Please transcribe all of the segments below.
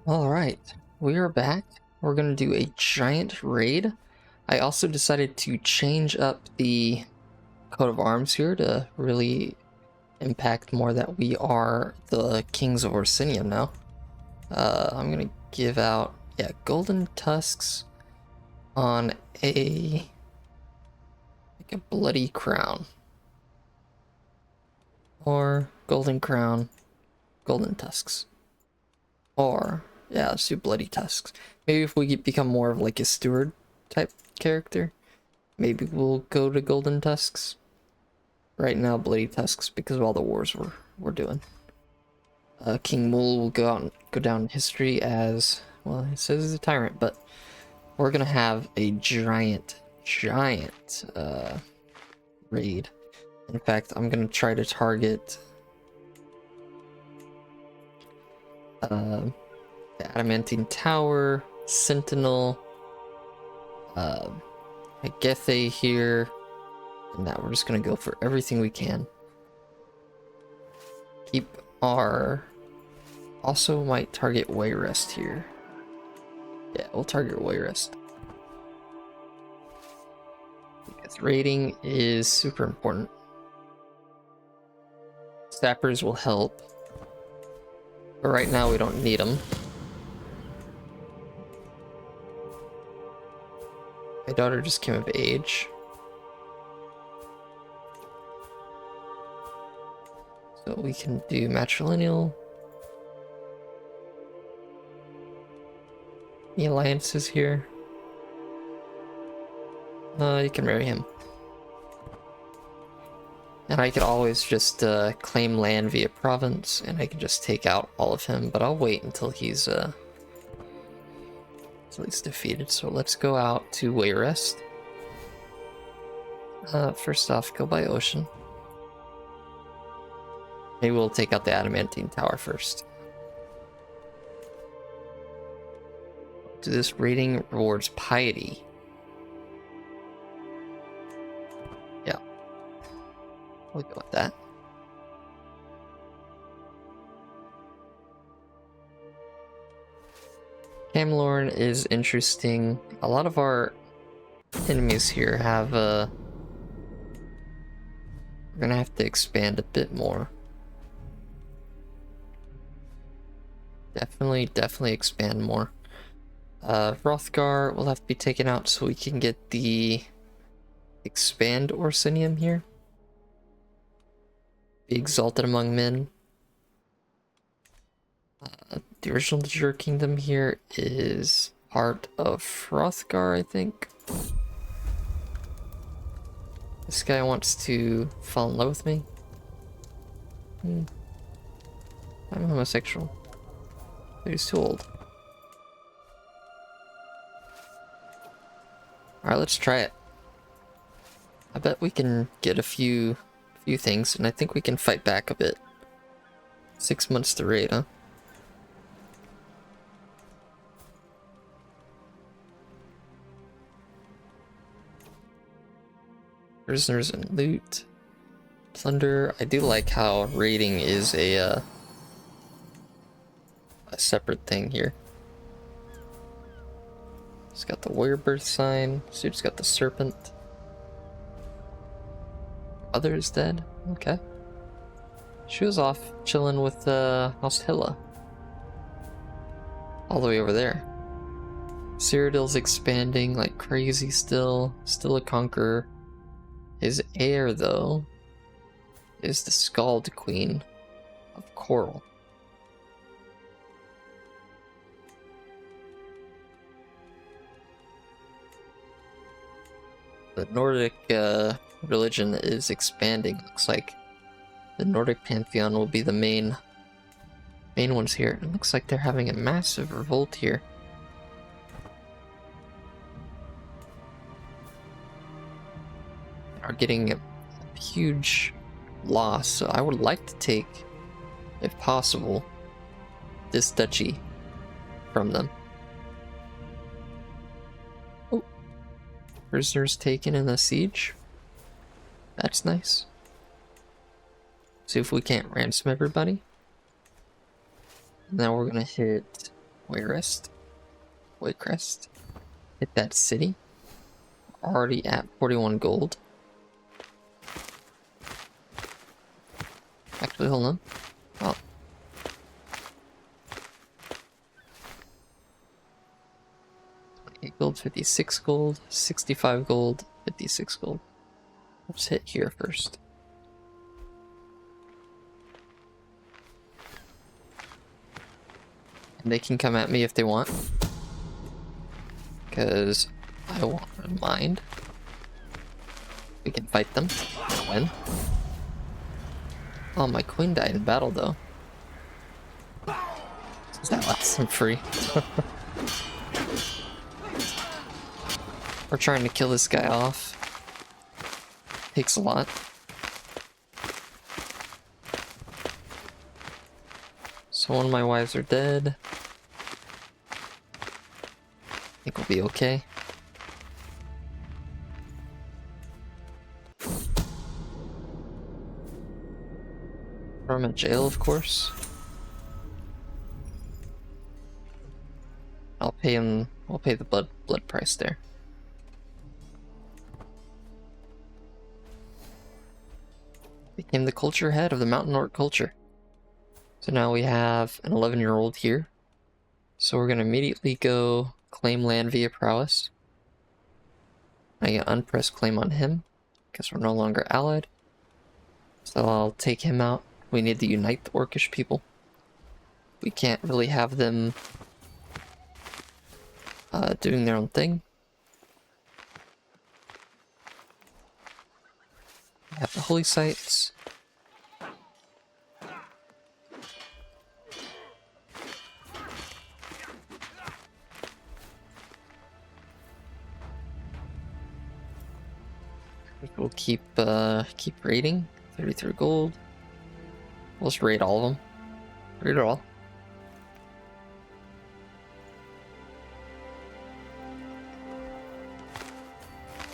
Alright, we are back. We're gonna do a giant raid. I also decided to change up the coat of arms here to really impact more that we are the kings of Orsinium now. I'm gonna give out, golden tusks on a bloody crown. Or golden crown, golden tusks. Or, yeah, let's do bloody tusks. Maybe if we become more of like a steward type character, maybe we'll go to golden tusks. Right now, bloody tusks because of all the wars we're doing. King Mul will go down in history as, well, it says he's a tyrant, but we're gonna have a giant raid. In fact, I'm gonna try to target the Adamantine Tower, Sentinel, Agethe here, and now we're just gonna go for everything we can. Keep our... Also might target Wayrest here. Yeah, we'll target Wayrest. Because raiding is super important. Sappers will help. But right now we don't need them. My daughter just came of age. So we can do matrilineal. Any alliances here? You can marry him. And I could always just claim land via province, and I can just take out all of him, but I'll wait until he's defeated. So let's go out to Wayrest. First off, go by ocean. Maybe we'll take out the Adamantine Tower first. Do this rating rewards piety. Yeah. We'll go with that. Camlorn is interesting. A lot of our enemies here have we're gonna have to expand a bit more. Definitely expand more. Hrothgar will have to be taken out so we can get the expand Orsinium here. Be exalted among men. The original Jur Kingdom here is part of Hrothgar, I think. This guy wants to fall in love with me. I'm homosexual. But he's too old. Alright, let's try it. I bet we can get a few things, and I think we can fight back a bit. 6 months to raid, huh? Prisoners and loot. Plunder. I do like how raiding is a separate thing here. It's got the warrior birth sign. Suit's got the serpent. Mother is dead. Okay. She was off chilling with House Hilla. All the way over there. Cyrodiil's expanding like crazy still. Still a conqueror. His heir, though, is the Scald Queen of Coral. The Nordic religion is expanding. Looks like the Nordic pantheon will be the main ones here. It looks like they're having a massive revolt here. Are getting a huge loss, so I would like to take, if possible, this duchy from them. Oh, prisoners taken in the siege. That's nice. See if we can't ransom everybody. Now we're gonna hit Wayrest. Waycrest. Hit that city. Already at 41 gold. Actually, hold on. Oh. Gold, 56 gold, 65 gold, 56 gold. Let's hit here first. And they can come at me if they want. Because I won't mind. We can fight them. Win. Oh, my queen died in battle though. That lets them free. We're trying to kill this guy off. Takes a lot. So one of my wives are dead. I think we'll be okay. Throw him in jail, of course. I'll pay him. I'll pay the blood price there. Became the culture head of the Mountain Orc culture. So now we have an 11-year-old here. So we're gonna immediately go claim land via prowess. I get unpressed claim on him because we're no longer allied. So I'll take him out. We need to unite the Orcish people. We can't really have them doing their own thing. We have the holy sites. We'll keep raiding. 33 gold. We'll just raid all of them. Raid it all.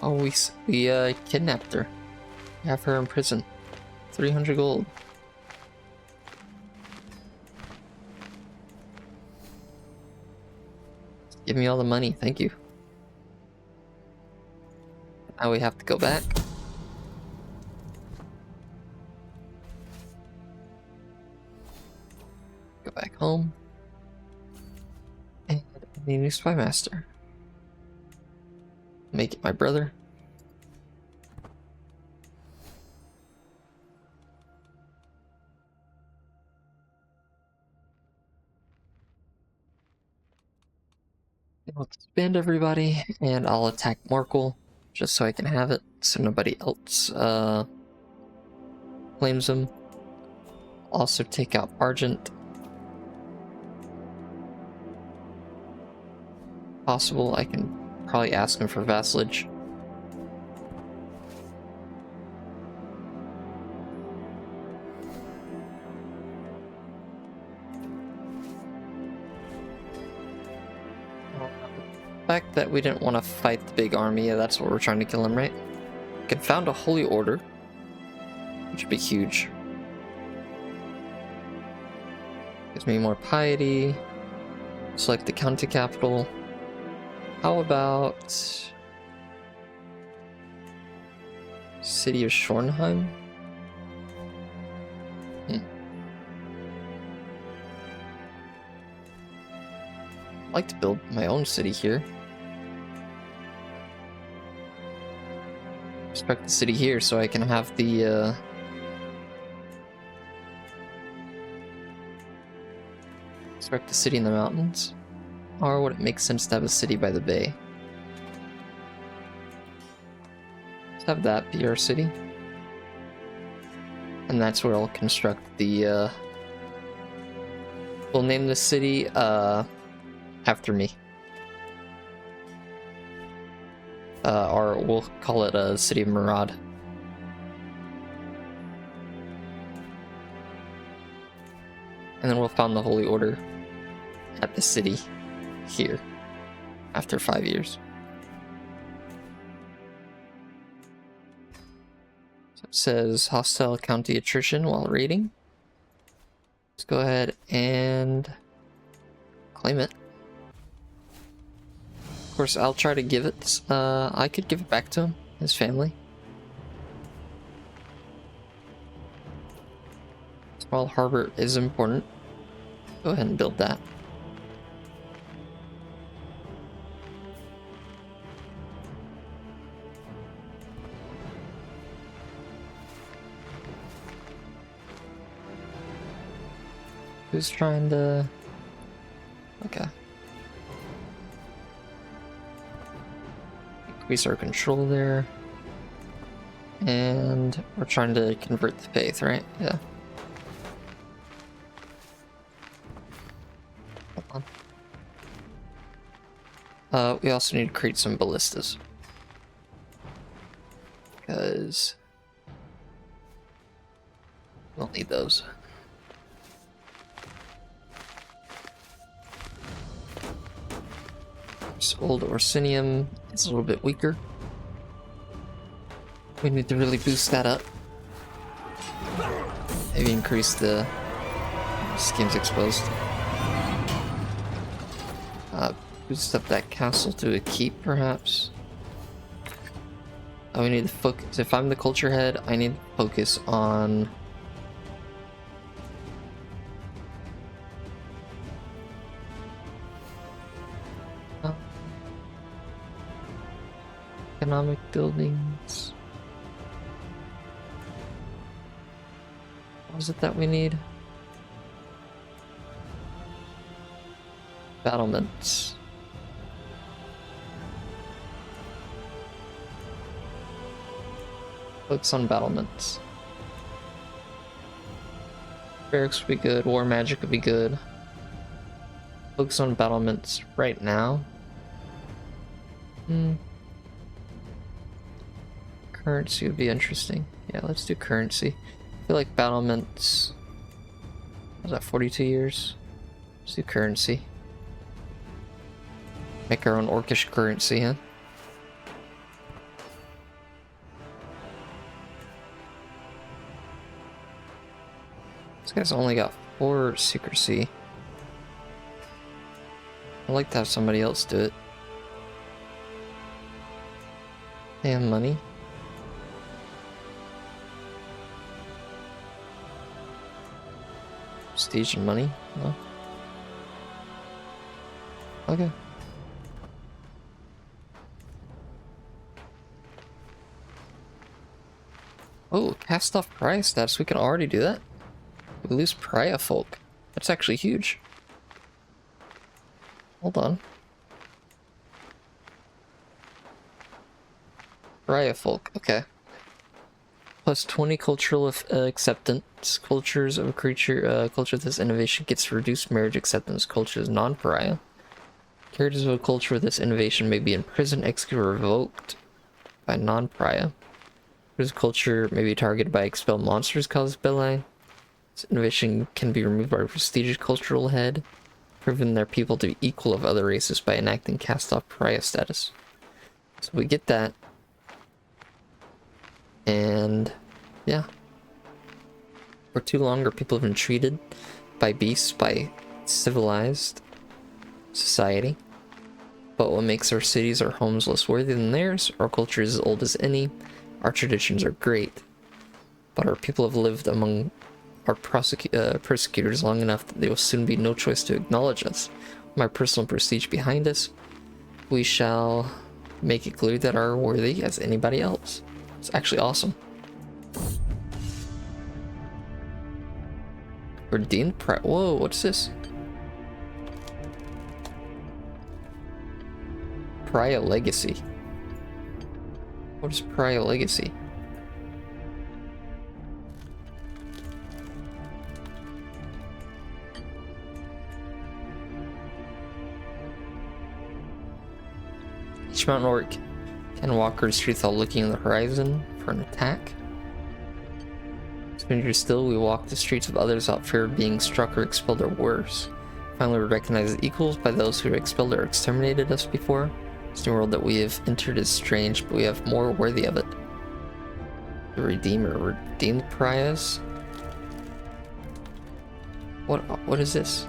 Oh, we kidnapped her. We have her in prison. 300 gold. Give me all the money, thank you. Now we have to go back. Go back home. And I need a new spy master. Make it my brother. I'll disband everybody, and I'll attack Morkel, just so I can have it, so nobody else claims him. Also take out Argent. Possible, I can probably ask him for vassalage. The fact that we didn't want to fight the big army, yeah, that's what we're trying to kill him, right? We can found a holy order, which would be huge. Gives me more piety. Select the county capital. How about city of Schornheim? I'd like to build my own city here. Respect the city here so I can have the respect the city in the mountains. Or would it make sense to have a city by the bay? Let's have that be our city. And that's where I'll construct the we'll name the city after me. Or we'll call it a city of Murad. And then we'll found the Holy Order at the city here after 5 years. So it says hostile county attrition while raiding. Let's go ahead and claim it. Of course, I'll try to give it. I could give it back to him, his family. Small harbor is important. Go ahead and build that. Who's trying to... Okay. Increase our control there. And we're trying to convert the faith, right? Yeah. Hold on. We also need to create some ballistas. Because we'll need those. Old Orsinium is a little bit weaker. We need to really boost that up. Maybe increase the schemes exposed. Boost up that castle to a keep, perhaps. Oh, we need to focus. If I'm the culture head, I need to focus on... economic buildings. What is it that we need? Battlements. Focus on battlements. Barracks would be good. War magic would be good. Focus on battlements right now. Currency would be interesting. Yeah, let's do currency. I feel like battlements... Was that 42 years? Let's do currency. Make our own orcish currency, huh? This guy's only got 4 secrecy. I'd like to have somebody else do it. They have money. Prestige and money? No. Okay. Oh, cast off pariah status. We can already do that. We lose pariah folk. That's actually huge. Hold on. Pariah folk. Okay. Plus 20 cultural acceptance. Cultures of a creature, culture of this innovation gets reduced marriage acceptance. Cultures non-pariah. Characters of a culture with this innovation may be imprisoned, executed, or revoked by non-pariah. This culture may be targeted by expelled monsters caused by this innovation can be removed by a prestigious cultural head, proving their people to be equal of other races by enacting cast-off pariah status. So we get that. And yeah, for too long our people have been treated by beasts, by civilized society. But what makes our cities, our homes less worthy than theirs? Our culture is as old as any. Our traditions are great. But our people have lived among our persecutors long enough that there will soon be no choice to acknowledge us. My personal prestige behind us, we shall make it clear that are worthy as anybody else. It's actually awesome. Redeemed price. Whoa, what's this? Pariah Legacy. What is Pariah Legacy? Each mountain orc can walk our streets while looking in the horizon for an attack. Stranger still, we walk the streets of others without fear of being struck or expelled or worse. Finally, we're recognized as equals by those who expelled or exterminated us before. This new world that we have entered is strange, but we have more worthy of it. The Redeemer. Redeemed pariahs? What is this?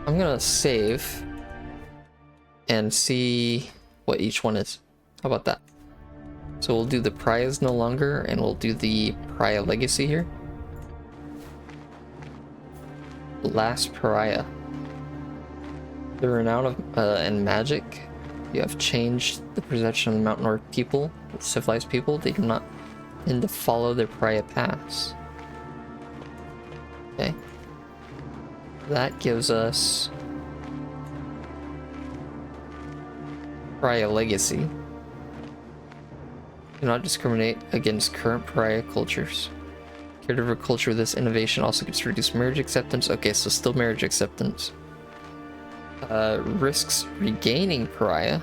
I'm gonna save and see what each one is. How about that? So we'll do the Pariahs no longer, and we'll do the Pariah Legacy here. Last Pariah. The renown of and magic. You have changed the perception of the Mountain Orc people, civilized people. They do not tend to follow their Pariah paths. Okay. That gives us Pariah Legacy. Do not discriminate against current Pariah cultures. Caregiver culture with this innovation also gets reduced marriage acceptance. Okay, so still marriage acceptance. Risks regaining Pariah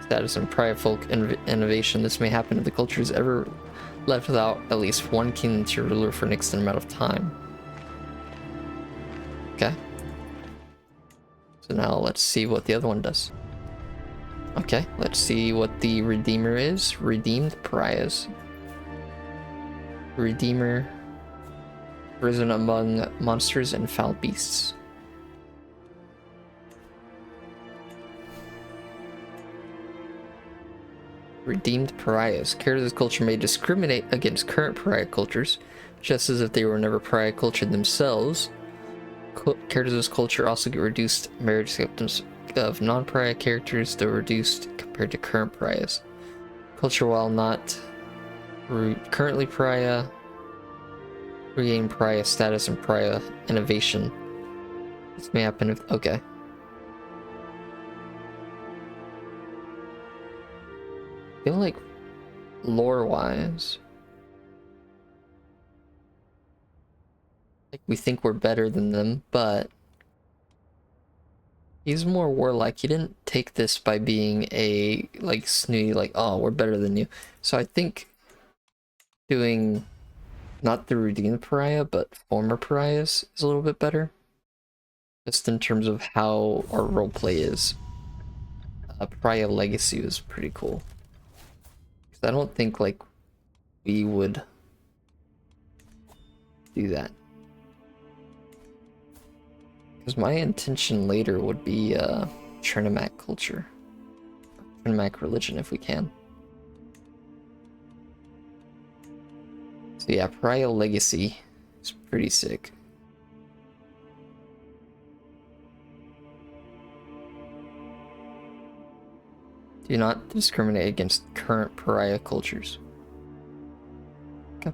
status and Pariah folk innovation. This may happen if the culture is ever left without at least one king to ruler for an extended amount of time. Okay. So now let's see what the other one does. Okay, let's see what the Redeemer is. Redeemed Pariahs. Redeemer. Risen among monsters and foul beasts. Redeemed Pariahs. Characters of this culture may discriminate against current Pariah cultures, just as if they were never Pariah culture themselves. Characters of this culture also get reduced marriage acceptance of non-Pariah characters, though reduced compared to current Pariahs. Culture, while not currently Pariah, regain Pariah status and Pariah innovation. This may happen if... okay. I feel like lore-wise, like we think we're better than them, but he's more warlike. He didn't take this by being a like snooty, like, oh, we're better than you. So I think doing not the redeemed Pariah, but former Pariahs is a little bit better. Just in terms of how our roleplay is. Pariah Legacy was pretty cool. I don't think, like, we would do that. Because my intention later would be Chernomac culture. Chernomac religion, if we can. So yeah, Pariah Legacy is pretty sick. Do not discriminate against current Pariah cultures. Okay.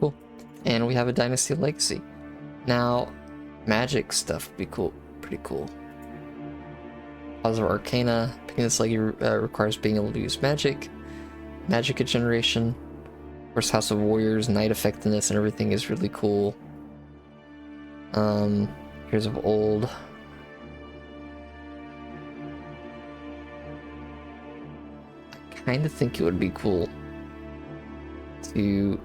Cool. And we have a Dynasty Legacy. Now, magic stuff would be cool. Pretty cool. Positive Arcana. Picking this legacy requires being able to use magic. Magic generation. Of course, House of Warriors, Knight effectiveness, and everything is really cool. Here's of Old. Kind of think it would be cool to...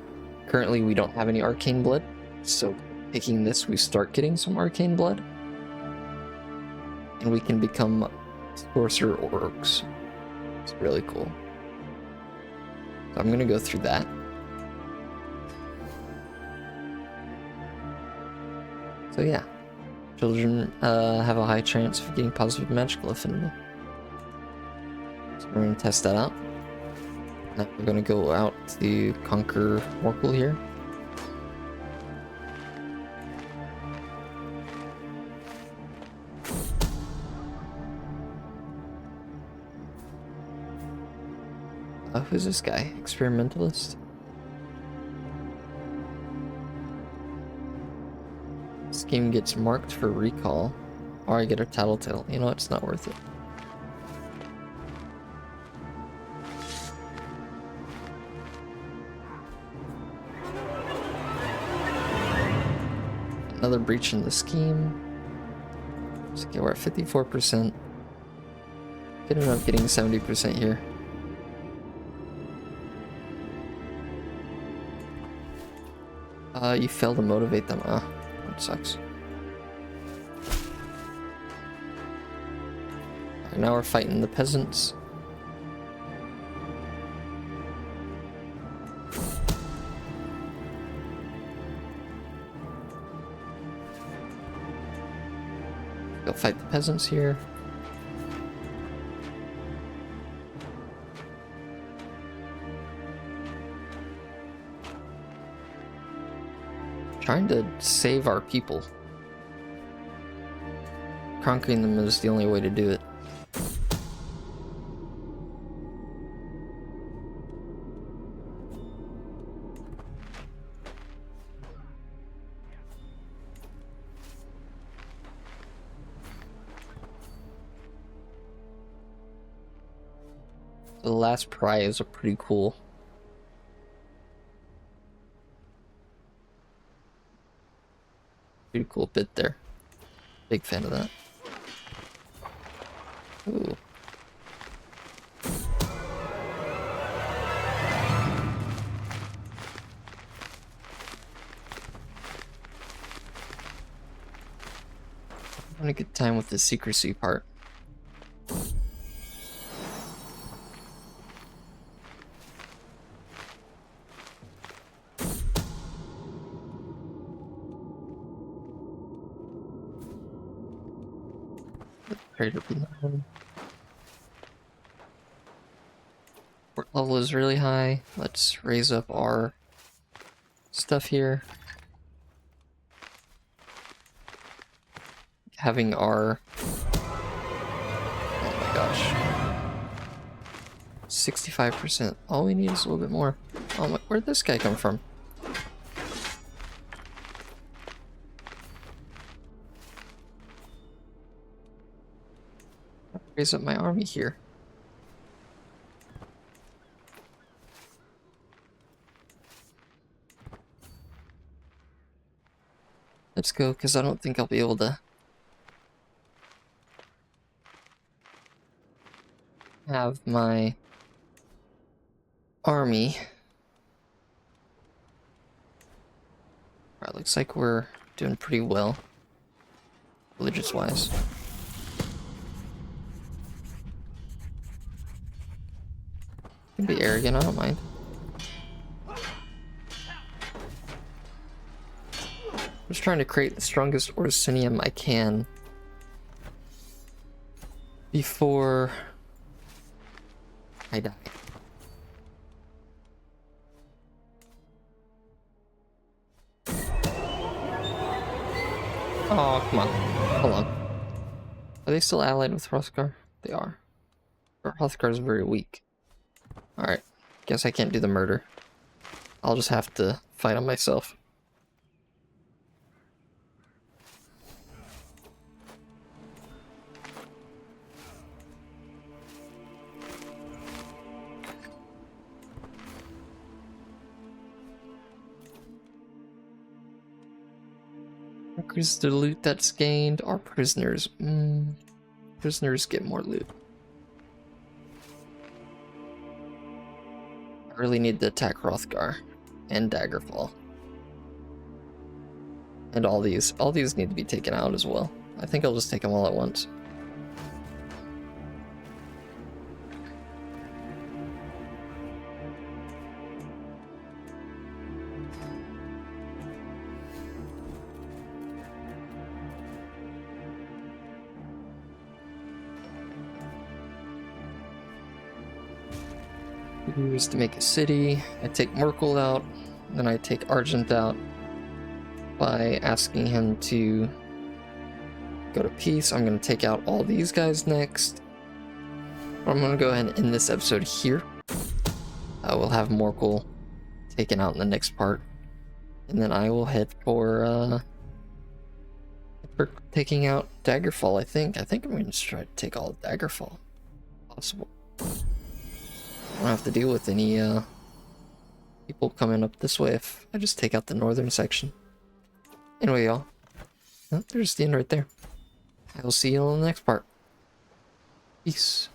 Currently we don't have any arcane blood, so picking this we start getting some arcane blood, and we can become sorcerer orcs. It's really cool. So I'm gonna go through that. So yeah, children have a high chance of getting positive magical affinity. So we're gonna test that out. Now we're gonna go out to conquer Morkel here. Who's this guy? Experimentalist? Scheme gets marked for recall. Or I get a tattletale. You know, it's not worth it. Another breach in the scheme. So, okay, we're at 54%. Good enough getting 70% here. You fail to motivate them. Ah, that sucks. Alright, now we're fighting the peasants. Go fight the peasants here. Trying to save our people. Conquering them is the only way to do it. The last prize are pretty cool. Pretty cool bit there. Big fan of that. Ooh. I'm having a good time with the secrecy part. Trader below. Port level is really high. Let's raise up our stuff here. Having our... Oh my gosh. 65%. All we need is a little bit more. Oh my... Where'd this guy come from? Raise up my army here. Let's go, because I don't think I'll be able to have my army. Alright, looks like we're doing pretty well, religious-wise. Can be arrogant, I don't mind. I'm just trying to create the strongest Orsinium I can before I die. Oh, come on. Hold on. Are they still allied with Hrothgar? They are. Hrothgar is very weak. Alright. Guess I can't do the murder. I'll just have to fight on myself. Increase the loot that's gained. Our prisoners. Prisoners get more loot. I really need to attack Hrothgar and Daggerfall. And all these need to be taken out as well. I think I'll just take them all at once. Use to make a city. I take Merkel out, then I take Argent out by asking him to go to peace. I'm going to take out all these guys next. I'm going to go ahead and end this episode here. I will have Merkel taken out in the next part, and then I will head for taking out Daggerfall. I think I'm going to try to take all of Daggerfall, if possible. I don't have to deal with any people coming up this way if I just take out the northern section. Anyway, y'all, there's the end right there. I will see you on the next part. Peace.